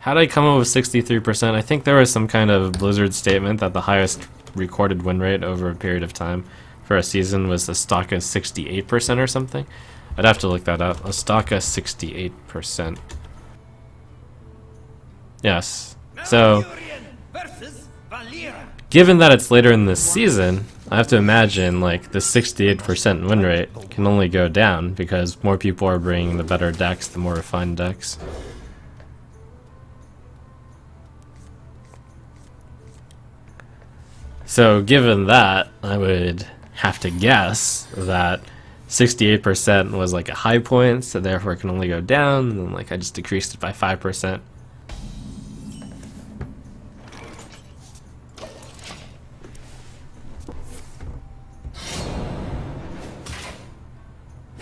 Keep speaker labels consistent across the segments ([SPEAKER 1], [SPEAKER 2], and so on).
[SPEAKER 1] How did I come up with 63%? I think there was some kind of Blizzard statement that the highest recorded win rate over a period of time for a season was a stock of 68% or something. I'd have to look that up. A stock of 68%. Yes. So, given that it's later in the season, I have to imagine like the 68% win rate can only go down because more people are bringing the better decks, the more refined decks. So given that, I would have to guess that 68% was like a high point, so therefore it can only go down, and like I just decreased it by 5%.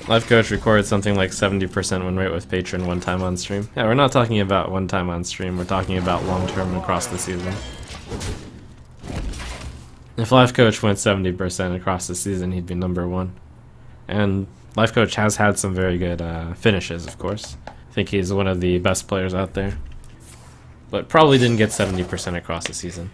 [SPEAKER 1] Life Coach recorded something like 70% win rate with Patron one time on stream. Yeah, we're not talking about one time on stream, we're talking about long term across the season. If Life Coach went 70% across the season, he'd be #1. And Life Coach has had some very good finishes, of course. I think he's one of the best players out there. But probably didn't get 70% across the season.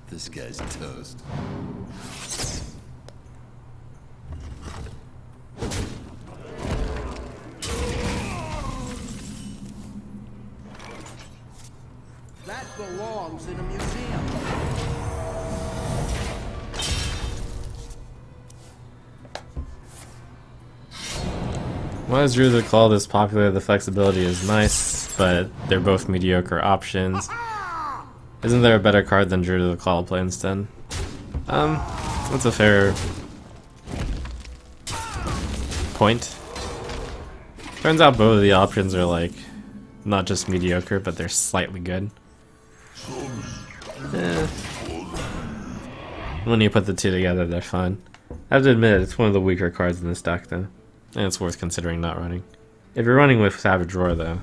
[SPEAKER 2] This guy's toast.
[SPEAKER 3] That belongs in a museum.
[SPEAKER 1] Why is Druid of the Claw this popular? The flexibility is nice, but they're both mediocre options. Isn't there a better card than Druid of the Claw to play instead? That's a fair point. Turns out both of the options are like not just mediocre, but they're slightly good. When you put the two together, they're fine. I have to admit, it's one of the weaker cards in this deck, though, and it's worth considering not running. If you're running with Savage Roar, though,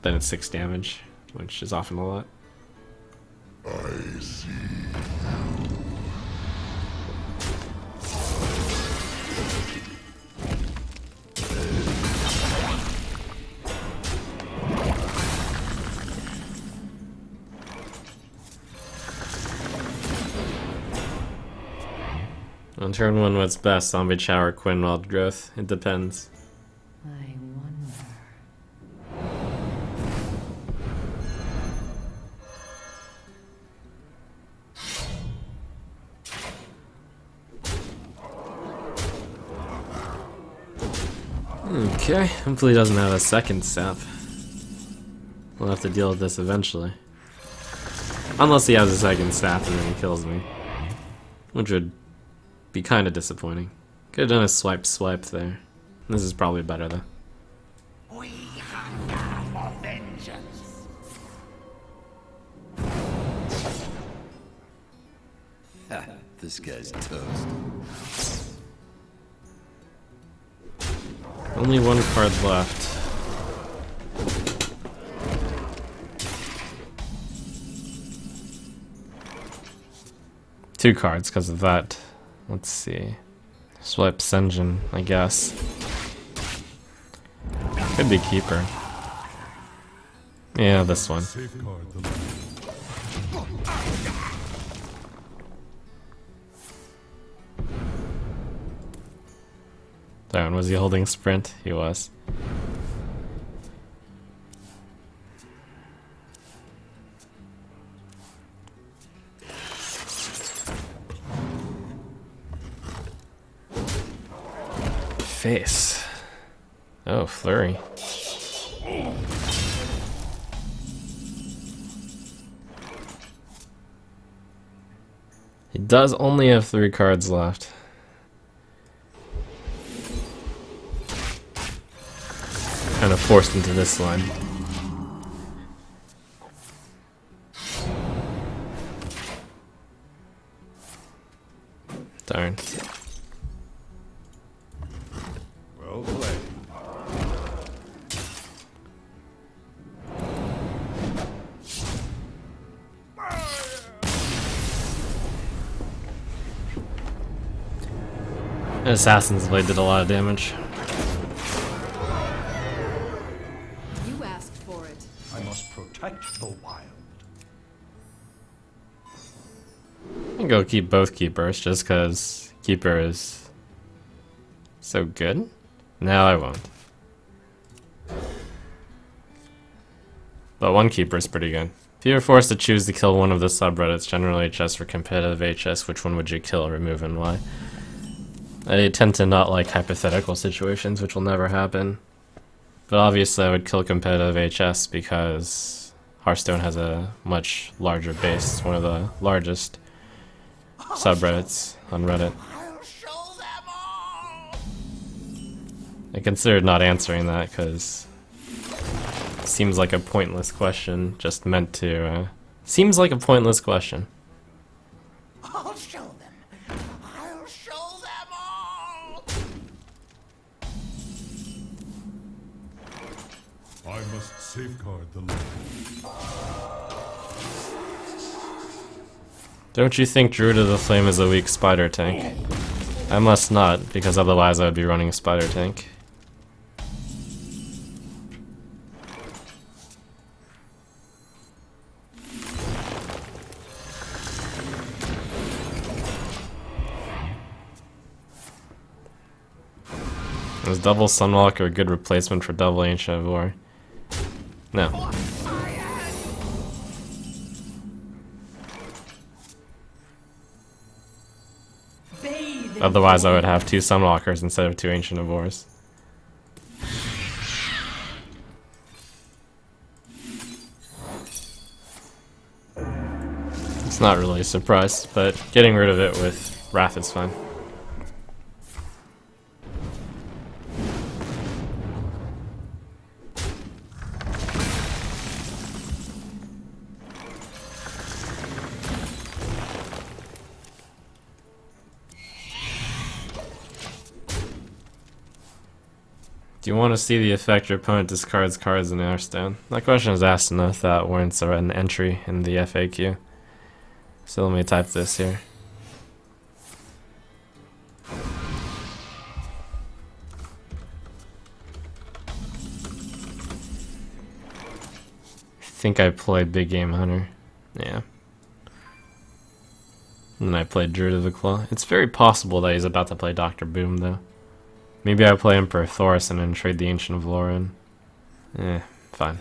[SPEAKER 1] then it's 6 damage, which is often a lot.
[SPEAKER 2] I see.
[SPEAKER 1] On turn 1, what's best? Zombie Chow or Quinn Wild Growth? It depends.
[SPEAKER 4] I wonder.
[SPEAKER 1] Okay, hopefully he doesn't have a second sap. We'll have to deal with this eventually. Unless he has a second sap and then he kills me. Which would be kind of disappointing. Could have done a swipe there. This is probably better though.
[SPEAKER 3] We hunger for vengeance.
[SPEAKER 2] This guy's toast.
[SPEAKER 1] Only one card left. Two cards because of that. Let's see. Swipe Senjin, I guess. Could be Keeper. Yeah, this one. Darn, was he holding Sprint? He was. Face. Oh, Flurry. He does only have 3 cards left. Kind of forced into this line. Darn. Assassin's Blade did a lot of damage.
[SPEAKER 5] You asked for it.
[SPEAKER 6] I must protect the wild.
[SPEAKER 1] I can go keep both keepers just because keeper is so good. No, I won't. But one keeper is pretty good. If you were forced to choose to kill one of the subreddits, generally HS for competitive HS, which one would you kill, remove, and why? I tend to not like hypothetical situations, which will never happen. But obviously I would kill competitive HS because Hearthstone has a much larger base. It's one of the largest subreddits on Reddit. I considered not answering that because it seems like a pointless question, just meant to, seems like a pointless question.
[SPEAKER 3] I'll show them. I'll show them all.
[SPEAKER 7] I must safeguard the land.
[SPEAKER 1] Don't you think Druid of the Flame is a weak spider tank? I must not, because otherwise I would be running a spider tank. Is double Sunwalker a good replacement for double Ancient of War? No. Otherwise I would have 2 Sunwalkers instead of 2 Ancient of Wars. It's not really a surprise, but getting rid of it with Wrath is fine. Do you want to see the effect your opponent discards cards in Hearthstone? That question is asked enough that warrants an entry in the FAQ. So let me type this here. I think I played Big Game Hunter. Yeah. And then I played Druid of the Claw. It's very possible that he's about to play Dr. Boom, though. Maybe I play Emperor Thoris and then trade the Ancient of Lore in. Fine.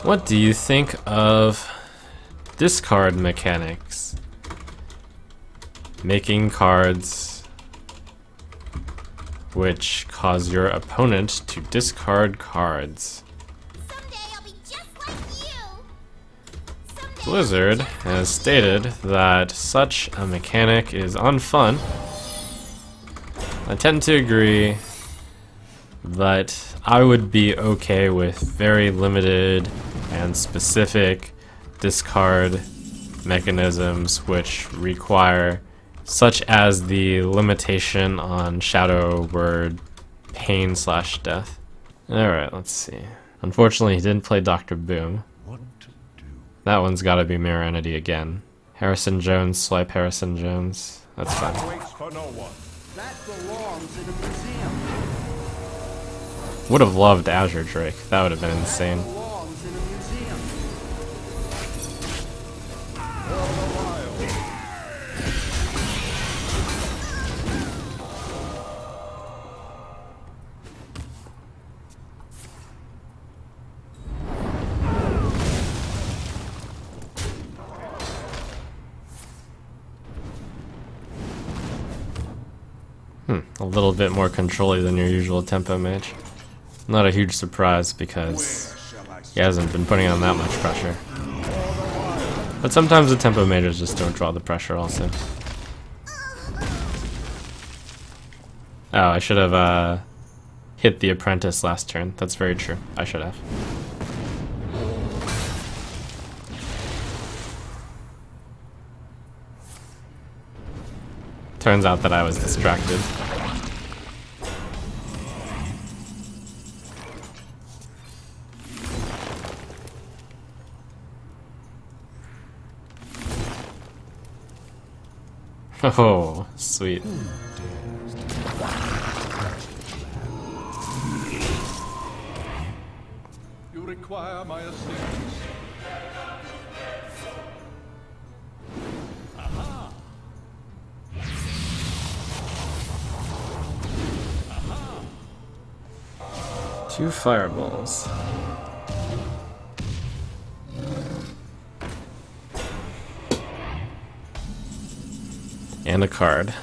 [SPEAKER 1] What do you think of discard mechanics? Making cards which cause your opponent to discard cards.
[SPEAKER 8] Someday I'll be just like you.
[SPEAKER 1] Blizzard has stated that such a mechanic is unfun. I tend to agree, but I would be okay with very limited and specific discard mechanisms which require, such as the limitation on Shadow Word Pain/Death. Alright, let's see. Unfortunately, he didn't play Dr. Boom.
[SPEAKER 6] What to do?
[SPEAKER 1] That one's gotta be Mirror Entity again. Harrison Jones, swipe Harrison Jones. That's fine.
[SPEAKER 6] Waits for no one.
[SPEAKER 3] That belongs in a museum.
[SPEAKER 1] Would have loved Azure Drake. That would have been insane.
[SPEAKER 3] Belongs in a museum.
[SPEAKER 1] A little bit more control-y than your usual tempo mage. Not a huge surprise because he hasn't been putting on that much pressure. But sometimes the tempo mages just don't draw the pressure also. Oh, I should have hit the apprentice last turn. That's very true. I should have. Turns out that I was distracted. Oh, sweet.
[SPEAKER 6] You require my assistance.
[SPEAKER 1] Two fireballs. And a card.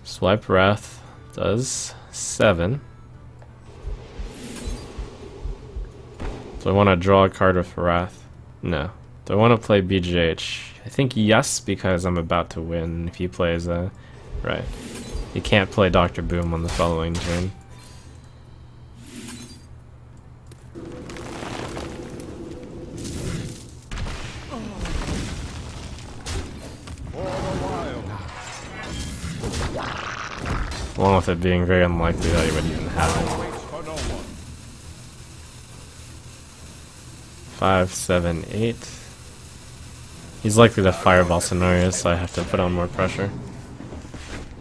[SPEAKER 1] Swipe Wrath does 7. Do I want to draw a card with Wrath? No. Do I want to play BGH? I think yes, because I'm about to win if he plays right. You can't play Dr. Boom on the following turn. Along with it being very unlikely that he would even have it.
[SPEAKER 6] Waits for no one.
[SPEAKER 1] 5, 7, 8. He's likely to fireball scenarios, so I have to put on more pressure.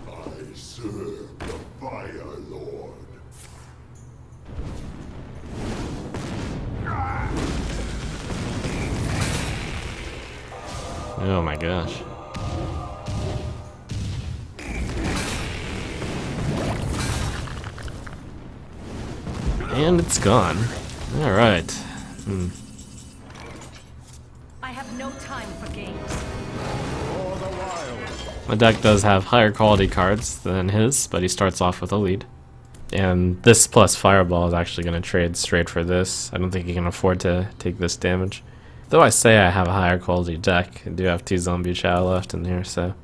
[SPEAKER 2] I serve the Fire Lord.
[SPEAKER 1] Oh my gosh. And it's gone. Alright.
[SPEAKER 5] I have no time for games.
[SPEAKER 6] For the wild.
[SPEAKER 1] My deck does have higher quality cards than his, but he starts off with a lead. And this plus Fireball is actually going to trade straight for this. I don't think he can afford to take this damage. Though I say I have a higher quality deck, I do have 2 Zombie Chow left in here, so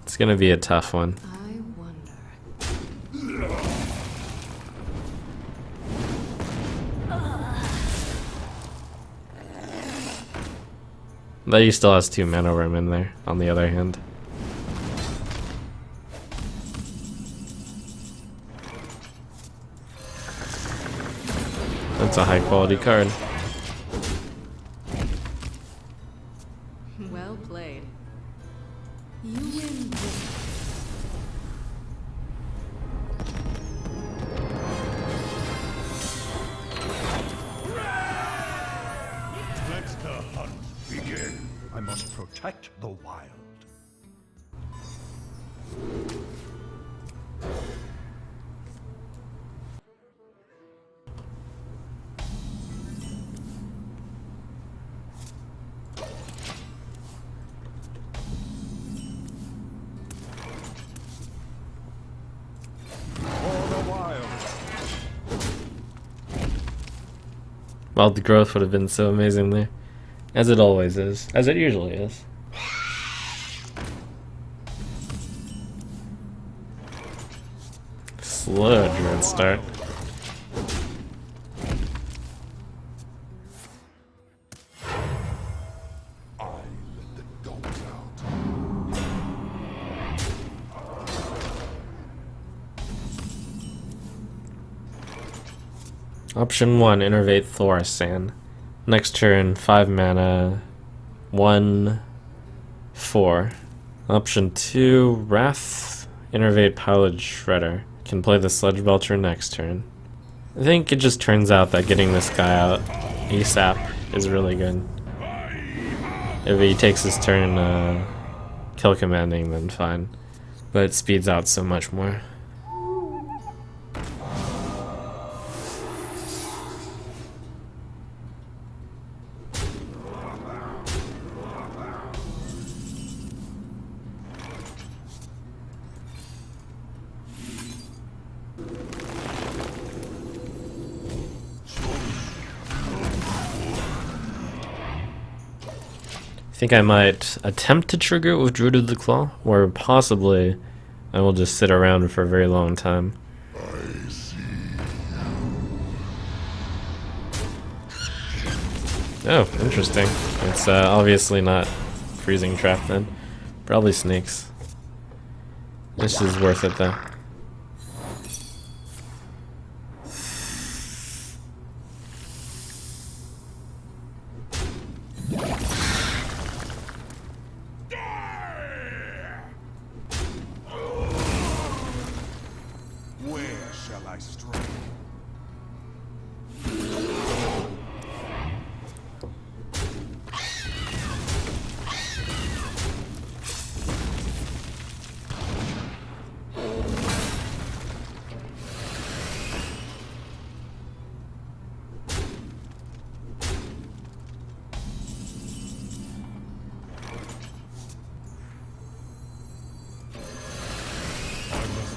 [SPEAKER 1] it's going to be a tough one.
[SPEAKER 5] I wonder.
[SPEAKER 1] But he still has 2 mana room in there, on the other hand. That's a high quality card.
[SPEAKER 5] Well played. You win this.
[SPEAKER 6] Let the hunt begin. I must protect the wild. For the wild.
[SPEAKER 1] Well, the growth would have been so amazing there. As it always is. As it usually is. Slow Druid start.
[SPEAKER 2] I let the dogs out.
[SPEAKER 1] Option 1, Innervate Thorasan. Next turn, 5 mana, 1, 4. Option 2, Wrath, Innervate Pilot Shredder. Can play the Sludge Belcher next turn. I think it just turns out that getting this guy out ASAP is really good. If he takes his turn kill commanding, then fine. But it speeds out so much more. I think I might attempt to trigger it with Druid of the Claw, or possibly I will just sit around for a very long time.
[SPEAKER 2] I see.
[SPEAKER 1] Oh, interesting. It's obviously not Freezing Trap then. Probably Snakes. This is worth it though.
[SPEAKER 6] strength.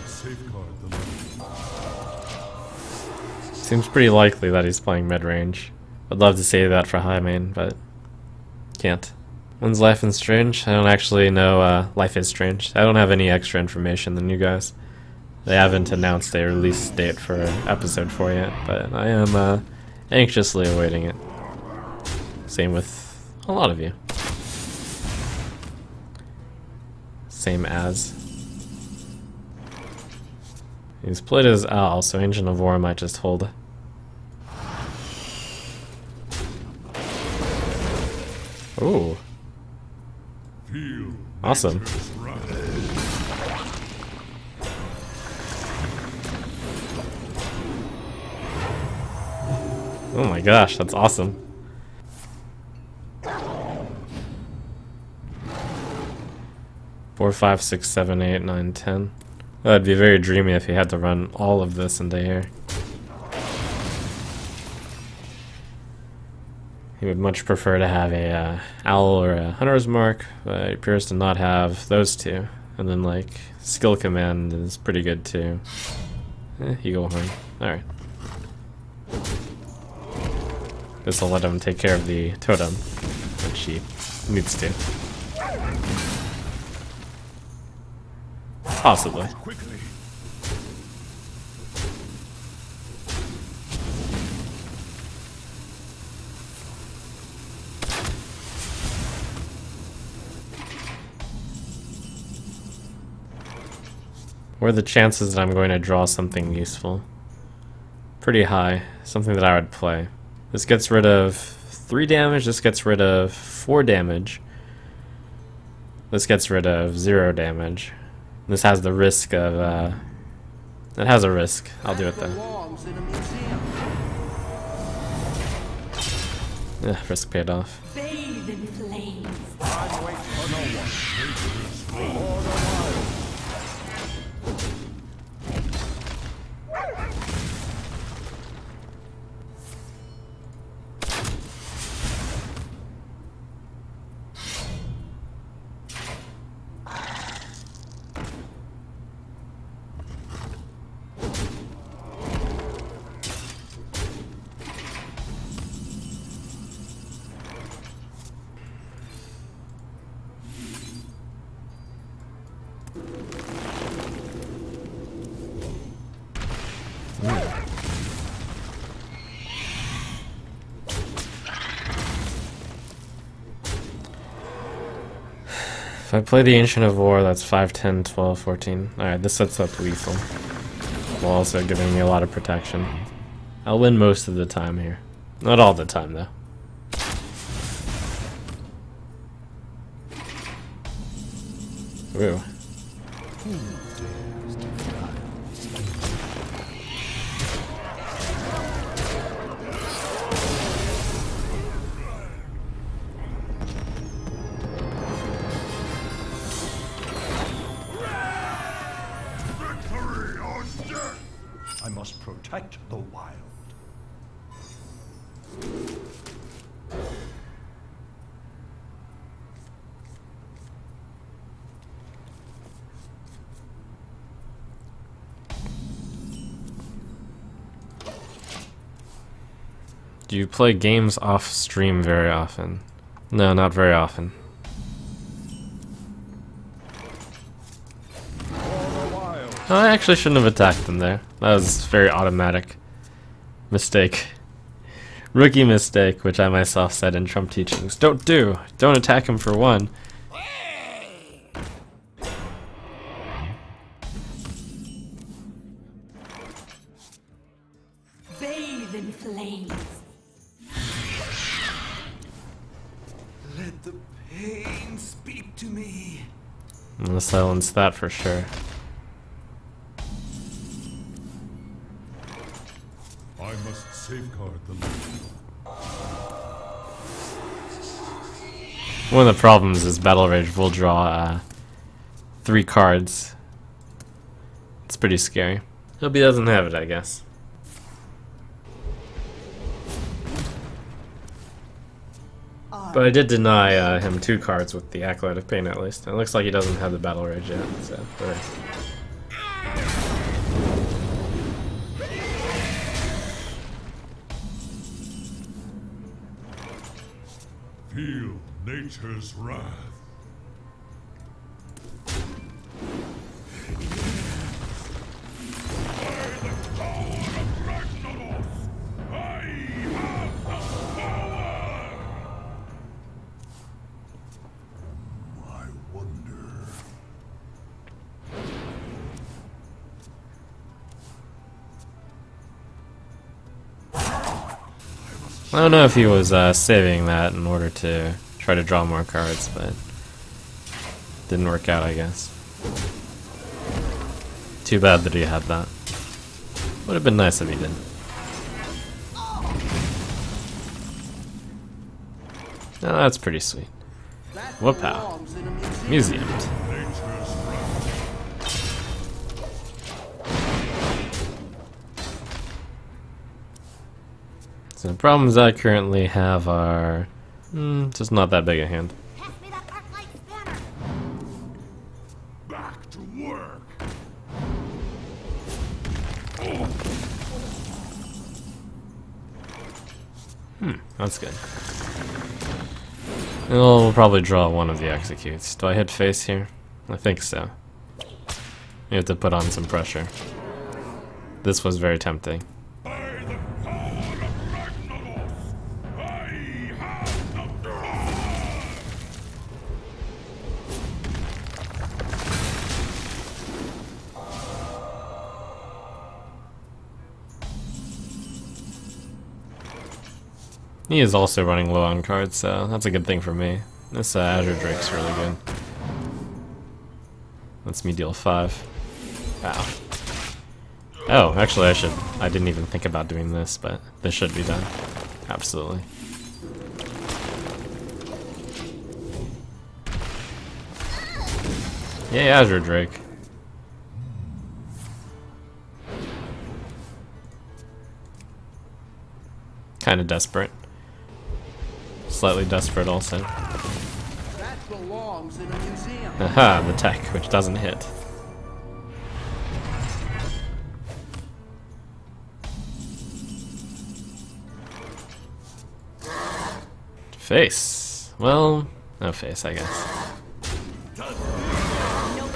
[SPEAKER 7] Safeguard the land.
[SPEAKER 1] Seems pretty likely that he's playing mid-range. I'd love to say that for high main, but can't. When's Life is Strange? I don't actually know Life is Strange. I don't have any extra information than you guys. They haven't announced a release date for episode 4 yet, but I am anxiously awaiting it. Same with a lot of you. Same as. He's played as Owl, so Ancient of War might just hold. Ooh.
[SPEAKER 7] Feel
[SPEAKER 1] Awesome.
[SPEAKER 7] nature's wrath.
[SPEAKER 1] Oh my gosh, that's awesome. Four, 5, 6, 7, 8, 9, 10. That'd be very dreamy if he had to run all of this into here. He would much prefer to have a Owl or a Hunter's Mark, but he appears to not have those two. And then, like, Skill Command is pretty good too. Eagle Horn. Alright. This will let him take care of the totem, which he needs to. Possibly.
[SPEAKER 6] Quickly.
[SPEAKER 1] What are the chances that I'm going to draw something useful? Pretty high. Something that I would play. This gets rid of 3 damage, this gets rid of 4 damage. This gets rid of 0 damage. This has the risk of, it has a risk. I'll do it
[SPEAKER 3] That
[SPEAKER 1] though.
[SPEAKER 3] belongs in a museum.
[SPEAKER 1] Yeah, risk paid off.
[SPEAKER 5] Bathe in flames.
[SPEAKER 6] I wait for no one. For the wild.
[SPEAKER 1] If I play the Ancient of War, that's 5, 10, 12, 14. Alright, this sets up lethal. While also giving me a lot of protection. I'll win most of the time here. Not all the time, though. Ooh.
[SPEAKER 6] Victory or death! I must protect the wild.
[SPEAKER 1] Do you play games off stream very often? No, not very often. Oh, I actually shouldn't have attacked them there. That was very automatic. Mistake. Rookie mistake, which I myself said in Trump teachings. Don't do! Don't attack him for 1.
[SPEAKER 5] Bathe in flames.
[SPEAKER 3] Let the pain speak to me.
[SPEAKER 1] I'm gonna silence that for sure.
[SPEAKER 7] must safeguard the land.
[SPEAKER 1] One of the problems is Battle Rage will draw 3 cards. It's pretty scary. Hope he doesn't have it, I guess. But I did deny him 2 cards with the Acolyte of Pain at least. It looks like he doesn't have the Battle Rage yet, so whatever.
[SPEAKER 7] Feel nature's wrath.
[SPEAKER 2] I wonder.
[SPEAKER 1] I don't know if he was saving that in order to try to draw more cards, but didn't work out, I guess. Too bad that he had that. Would have been nice if he did. Oh, that's pretty sweet.
[SPEAKER 3] That
[SPEAKER 1] Whoop-pow.
[SPEAKER 3] belongs in a museum.
[SPEAKER 1] Museum.
[SPEAKER 7] Nature's wrath.
[SPEAKER 1] So the problems I currently have are just not that big a hand.
[SPEAKER 8] Pass me that arc light spanner.
[SPEAKER 2] Back to work.
[SPEAKER 1] That's good. And we'll probably draw one of the executes. Do I hit face here? I think so. You have to put on some pressure. This was very tempting.
[SPEAKER 7] By the power of Ragnaros, I have the power!
[SPEAKER 1] He is also running low on cards, so that's a good thing for me. This Azure Drake's really good. Lets me deal 5. Wow. Oh, actually I didn't even think about doing this, but this should be done. Absolutely. Yay, Azure Drake. Kinda desperate. Slightly desperate also.
[SPEAKER 3] That belongs in a museum.
[SPEAKER 1] Aha, the tech, which doesn't hit. Face. Well, no face, I guess.
[SPEAKER 5] No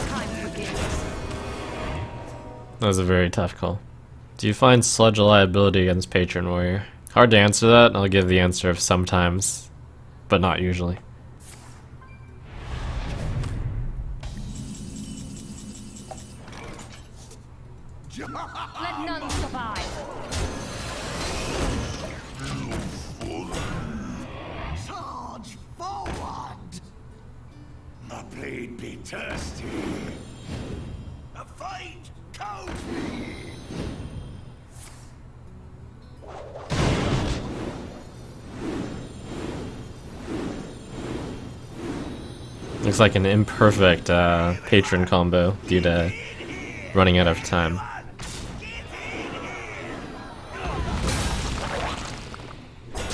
[SPEAKER 5] time for games.
[SPEAKER 1] That was a very tough call. Do you find sludge a liability against Patron Warrior? Hard to answer that. I'll give the answer of sometimes, but not usually.
[SPEAKER 5] Let none survive.
[SPEAKER 6] Charge forward! The blade be thirsty. A fight cold me.
[SPEAKER 1] Looks like an imperfect Patron combo due to running out of time.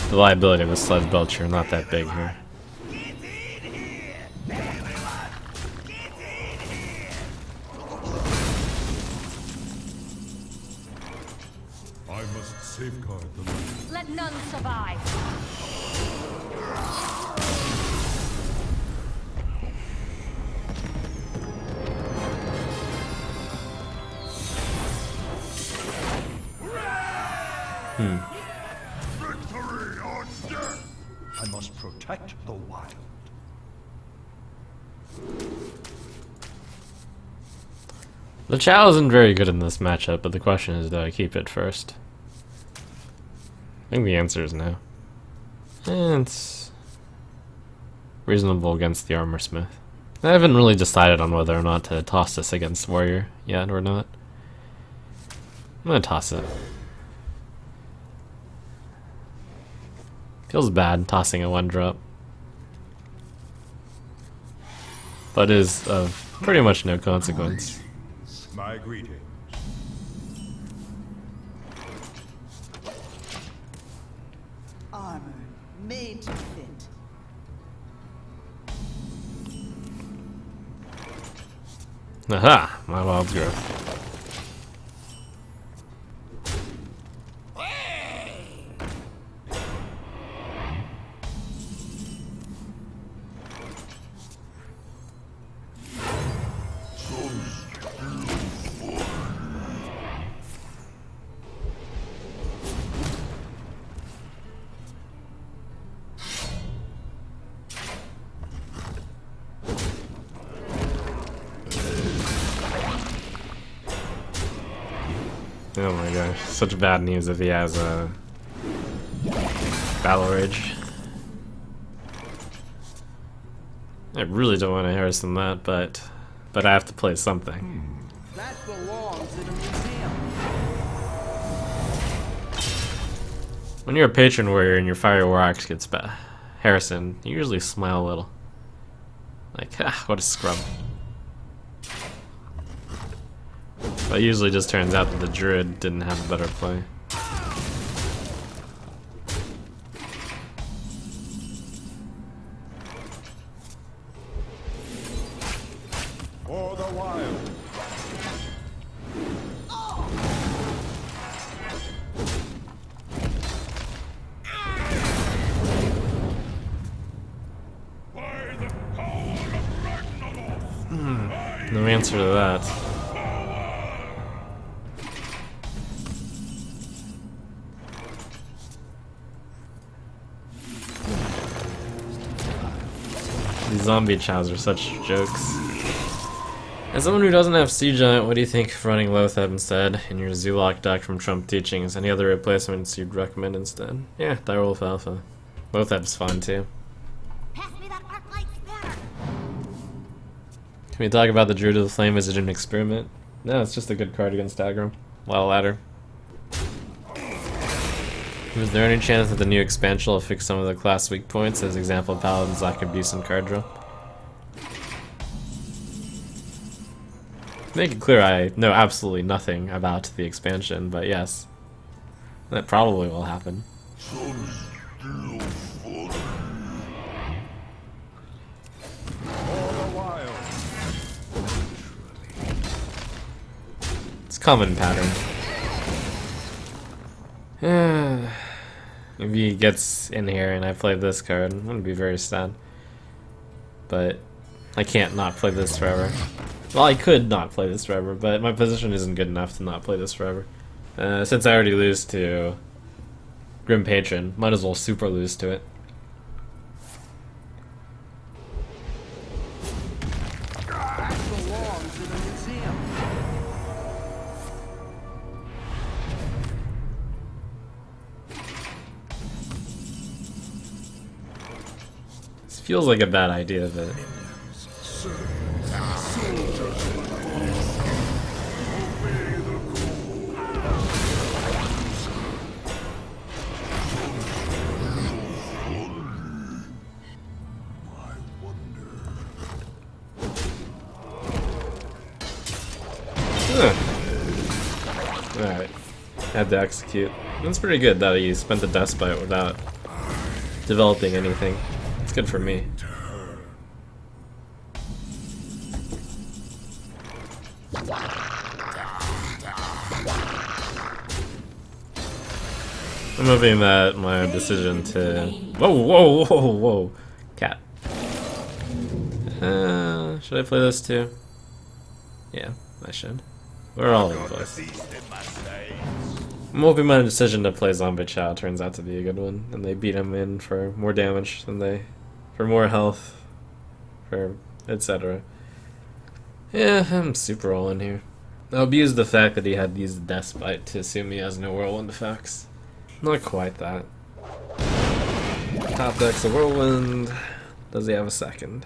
[SPEAKER 1] The liability of the Sludge Belcher not that big here.
[SPEAKER 7] I must safeguard the land.
[SPEAKER 5] Let none survive.
[SPEAKER 2] Victory or death.
[SPEAKER 6] I must protect the wild.
[SPEAKER 1] The Chow isn't very good in this matchup, but the question is, do I keep it first? I think the answer is no. And it's reasonable against the Armor Smith. I haven't really decided on whether or not to toss this against Warrior yet or not. I'm gonna toss it. Feels bad tossing a 1-drop. But is of pretty much no consequence.
[SPEAKER 6] My greetings.
[SPEAKER 3] Armor made to fit.
[SPEAKER 1] Aha! My wild growth. Oh my gosh, such bad news if he has a Battle Rage. I really don't want to Harrison that, but I have to play something.
[SPEAKER 3] That belongs in a museum.
[SPEAKER 1] When you're a Patron Warrior and your Fire War Axe gets Harrison, you usually smile a little. Like, ah, what a scrub. But it usually just turns out that the Druid didn't have a better play.
[SPEAKER 6] For the wild.
[SPEAKER 7] By the power of Ragnaros!
[SPEAKER 1] No answer to that. These zombie chows are such jokes. As someone who doesn't have Sea Giant, what do you think of running Loatheb instead in your Zulok deck from Trump Teachings? Any other replacements you'd recommend instead? Yeah, Direwolf Alpha. Loatheb's fun too.
[SPEAKER 8] Pass me that arc light spanner.
[SPEAKER 1] Can we talk about the Druid of the Flame? Is it an experiment? No, it's just a good card against aggro. Well, ladder. Is there any chance that the new expansion will fix some of the class weak points? As example, Paladins lack a decent card draw. Make it clear I know absolutely nothing about the expansion, but yes, that probably will happen. It's common pattern. If he gets in here and I play this card, I'm gonna be very sad. But I can't not play this forever. Well, I could not play this forever, but my position isn't good enough to not play this forever. Since I already lose to Grim Patron, might as well super lose to it.
[SPEAKER 3] That belongs in a museum.
[SPEAKER 1] This feels like a bad idea, but alright, had to execute. That's pretty good that he spent the Death Bite without developing anything. It's good for me. I'm hoping that my decision to... Whoa! Cat. Should I play this too? Yeah, I should. We're all in place. I'm hoping my decision to play Zombie Chow turns out to be a good one, and they beat him in for more damage than for more health, for etc. Yeah, I'm super all in here. I'll abuse the fact that he had these Death Bite to assume he has no Whirlwind effects. Not quite that. Top deck's a Whirlwind. Does he have a second?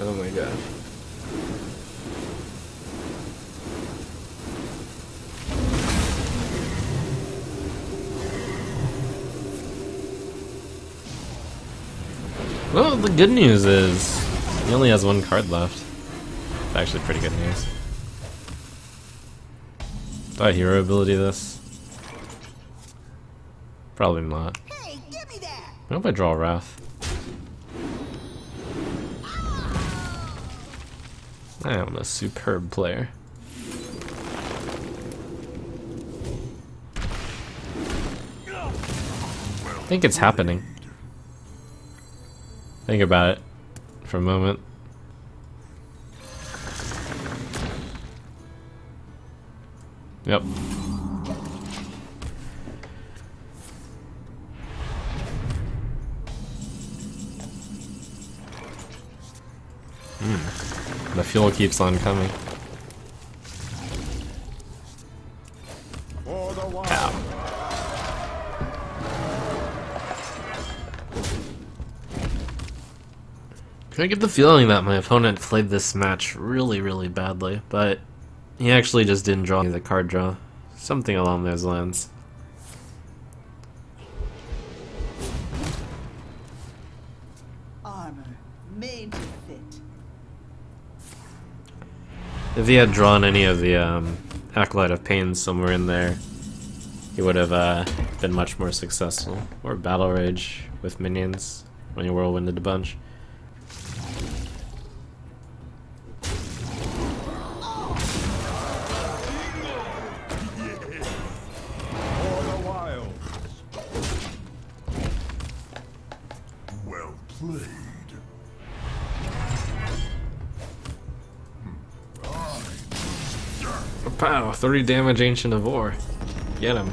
[SPEAKER 1] Oh my god. The good news is he only has one card left. It's actually pretty good news. Do I hero ability this? Probably not.
[SPEAKER 3] Hey, give me that!
[SPEAKER 1] I hope I draw Wrath. I am a superb player. I think it's happening. Think about it for a moment. Yep. The fuel keeps on coming.
[SPEAKER 6] For the wild.
[SPEAKER 1] Ow. I get the feeling that my opponent played this match really, really badly, but he actually just didn't draw the card draw. Something along those lines.
[SPEAKER 3] Armor made to fit.
[SPEAKER 1] If he had drawn any of the Acolyte of Pain somewhere in there, he would have been much more successful. Or Battle Rage with minions when you whirlwinded a bunch.
[SPEAKER 6] For the wild.
[SPEAKER 2] Well played.
[SPEAKER 1] Pow! 30 damage, Ancient of War. Get him.